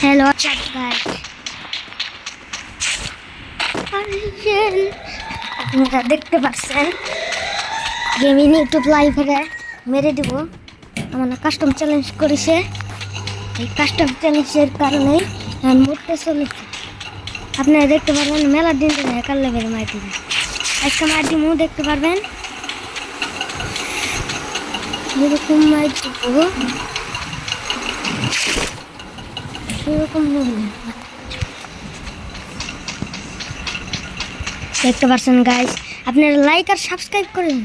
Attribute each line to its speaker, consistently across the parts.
Speaker 1: Hello WhatsApp guys, আপনারা দেখতে পাচ্ছেন গেমিং ইউটিউব লাইভে মেরে দিব। আমার কাস্টম চ্যালেঞ্জ করেছে, এই কাস্টম চ্যালেঞ্জের কারণেই আমি মরতে চলেছি। আপনারা দেখতে পারবেন মেলার দিন ধরে হ্যাকার লেভেল মার দিব। আজকে মার দিব, দেখতে পারবেন এরকম মার দিব, এরকম দেখতে পাচ্ছেন গাইস। আপনারা লাইক আর সাবস্ক্রাইব করেন,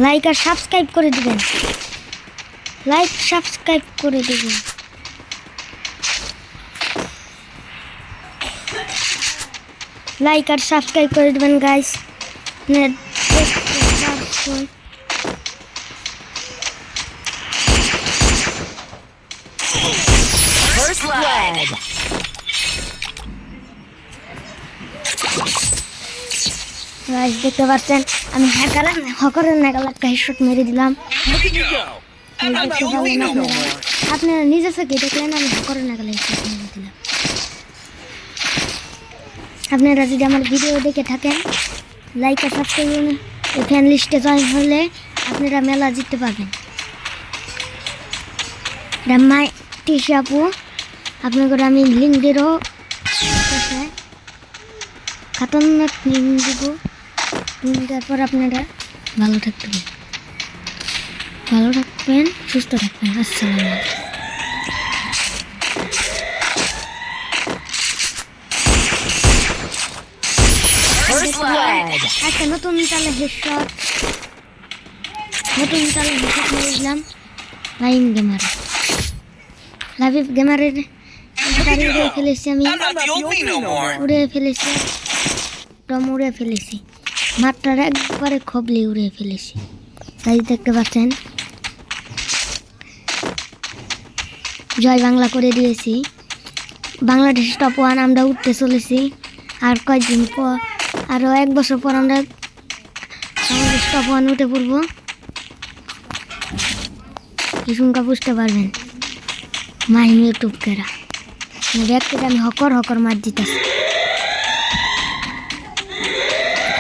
Speaker 1: লাইক আর সাবস্ক্রাইব করে দিবেন, লাইক সাবস্ক্রাইব করে দিবেন। লাইক আর সাবস্ক্রাইব করে দিবেন গাইস।
Speaker 2: First blood.
Speaker 1: গাইস দেখতে পাচ্ছেন আমি হকারের নাগাল একটা হেডশট মেরে দিলাম। আপনারা নিজে থেকে দেখলেন আমি হকারের নাগাল হেডশট মেরে দিলাম। আপনারা যদি আমার ভিডিও দেখে থাকেন, লাইক আর সাবস্ক্রাইব ফ্যান লিস্টে জয়েন হলে আপনারা মেলা জিততে পারবেন। রাম্মাই টিসি আপু আপনাদের আমি লিঙ্ক দেবো, খাতারনাক লিঙ্ক দেবো। তারপর আপনারা ভালো থাকবেন, সুস্থ থাকবেন। আসসালামু আলাইকুম। একটা নতুন তালে হেডশট মেরেছিলাম লাইভ গেমারের উড়ে ফেলেছি, আমি উড়ে ফেলেছি মাঠটার একবারে খবলে উড়ে ফেলেছি। তাই দেখতে পাচ্ছেন জয় বাংলা করে দিয়েছি। বাংলাদেশ টপ 1 আমরা উঠতে চলেছি। আর কয়েকদিন পর, আরও 1 বছর পর আমরা বাংলাদেশ টপ 1 উঠে পড়বো। এই সংখ্যা বুঝতে পারবেন মাহিম ইউটিউব কেরা ব্যক্তিটা আমি হকর মার দিতেছি।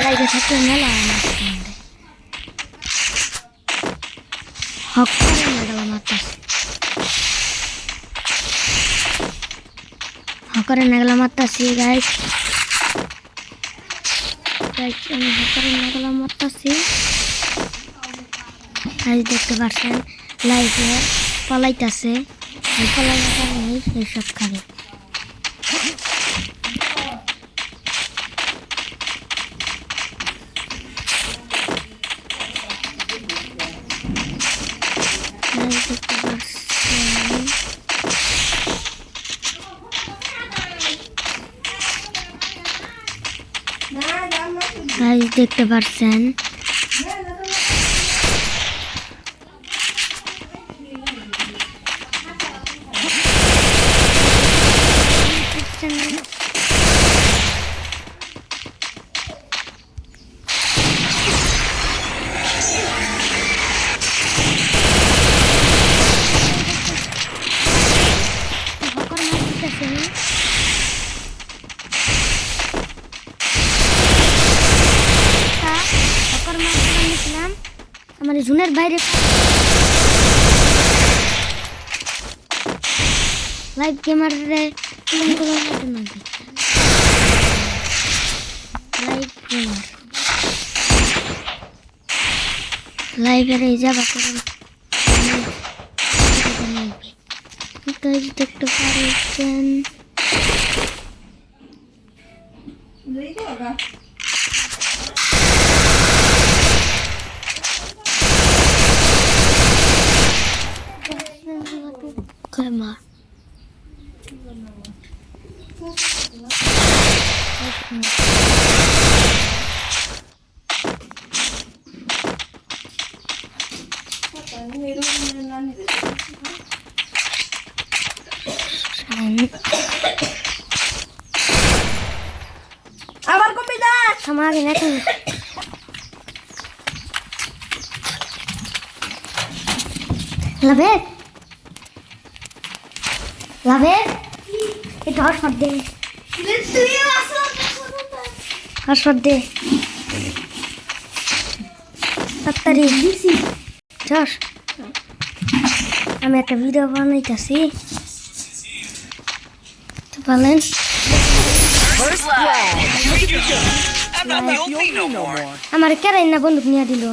Speaker 1: লাইভে থাকতে মেলা হকরের নাগালা মারতাছি গাইস। আমি হকরের নাগালা মারতাছি। আজ দেখতে পাচ্ছেন লাইভে পালাইতেছে, এইসব খাবে। দেখতে পাচ্ছেন আমার জুনের বাইরে লাইভ গেমারে লাইভের এই যাবা করেন দেখতে পাচ্ছেন। Klemmer.
Speaker 2: আবার কবিতা
Speaker 1: আমার নাকি লাভে লাভে এটা হটস্পট দে হটস্পট দে তাড়াতাড়ি চস আমি একটা ভিডিও বানাইতেছি বলেন
Speaker 2: First blood.
Speaker 3: I'm not the only no more.
Speaker 1: আমার কেরাই না বন্দুক নিয়ে দিল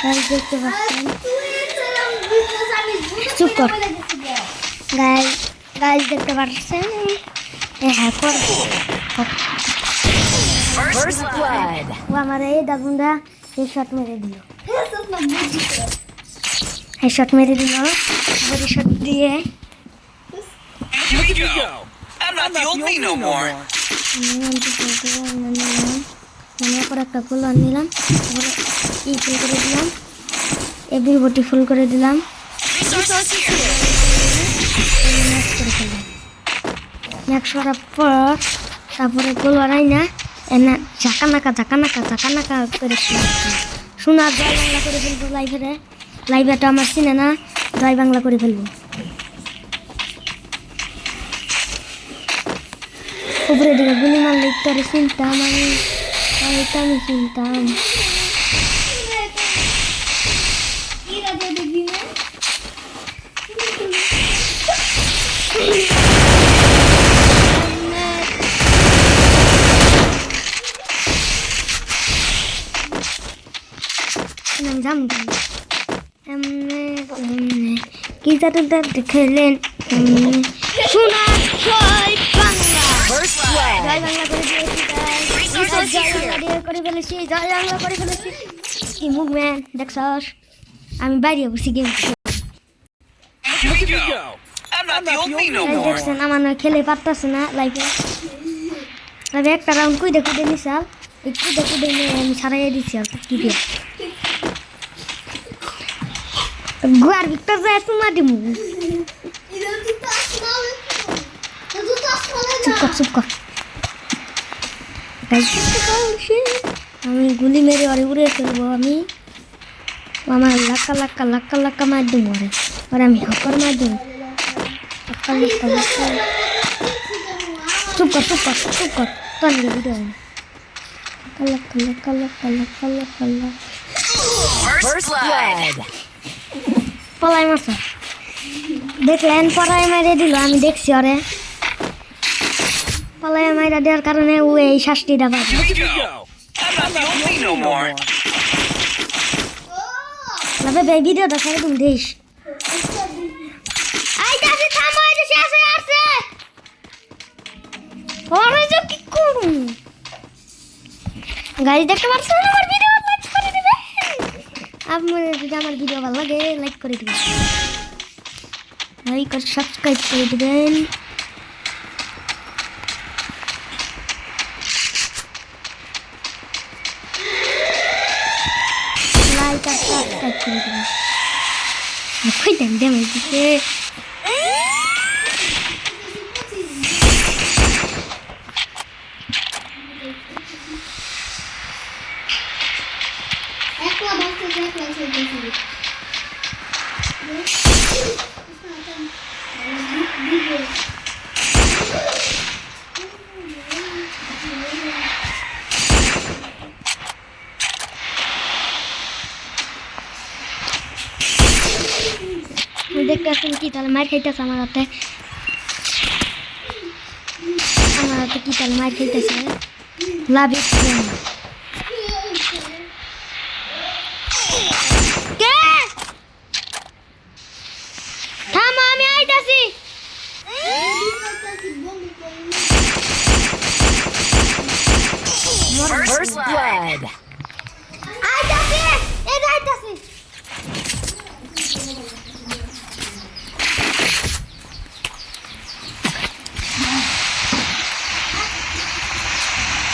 Speaker 1: গাইজ দেখতে পাচ্ছেন চুপ কর গাইজ দেখতে পাচ্ছেন হ্যাঁ কর
Speaker 2: First blood.
Speaker 1: ও আমার এই দাগুনটা হেডশট মেরে দিল হেডশট মেরে দিল বডি শট দিয়ে
Speaker 3: Here we go. I'm not the only no more.
Speaker 1: মনে করে একটা ফুল নিলাম ই ফুল করে দিলাম এভরি বটি ফুল করে দিলাম
Speaker 2: Resources here.
Speaker 1: ম্যাক্স করার পর তারপরে গোল বাড়াই না এনে ঝাঁকানাকা করে শোনা জয় বাংলা করে ফেলবো লাইভেটা আমার চিনে না জয় বাংলা করে ফেলবো উপরে দিকে গুলি মারলে তোরে চিনতাম আমি চিনতাম কি জাদুটা খেলেন শোনা জয় বাংলা
Speaker 2: First blood.
Speaker 1: জয় বাংলা করে দিয়েছি জয় বাংলা করে ফেলেছি জয় বাংলা করে ফেলেছি কি মুভমেন্ট দেখছস আমি বাইরে বসে game
Speaker 3: Here we go. I'm not the only no more.
Speaker 1: দেখছেন আমার নয় খেলে পারতেছে না লাইফে তবে একটা রাউন্ড কুইদে নিছাল এই কুইদে নিয়ে আমি সারাইয়ে দিচ্ছি আর কি দিয়ে গুয়ার ভিতর যায় তোমার দিমু চুপ কর আমি গুলি মেরে ওরে উড়ে ফেলবো আমি আমার লাক্কা মার দেবো ওরে আমি হকর মার দেবো চুপ কর তোর ভিডিও
Speaker 2: First blood.
Speaker 1: পলাই মাছ দেখলেন পলাই মাইরে দিল আমি দেখছি ওরে পলাই মাইরা দেওয়ার কারণে ও এই শাস্তিটা পাবে
Speaker 3: Here we go. I'm not the only no more.
Speaker 1: তবে এই ভিডিওটা ছেড়ে তুমি দেশ গাড়ি দেখতে পাচ্ছেন আমার ভিডিও লাইক করে দিবেন আপনাদের যদি আমার ভিডিও ভালো লাগে লাইক করে দিবেন লাইক আর সাবস্ক্রাইব করে দিবেন লাইক আর সাবস্ক্রাইব করে দিবেন কই দেন দিতে দেখতে আসুন কি তাহলে মার খাইতেছে আমার হাতে কি তাহলে মার খাইতেছে লাভ থামো আমি আইতাছি
Speaker 2: First blood.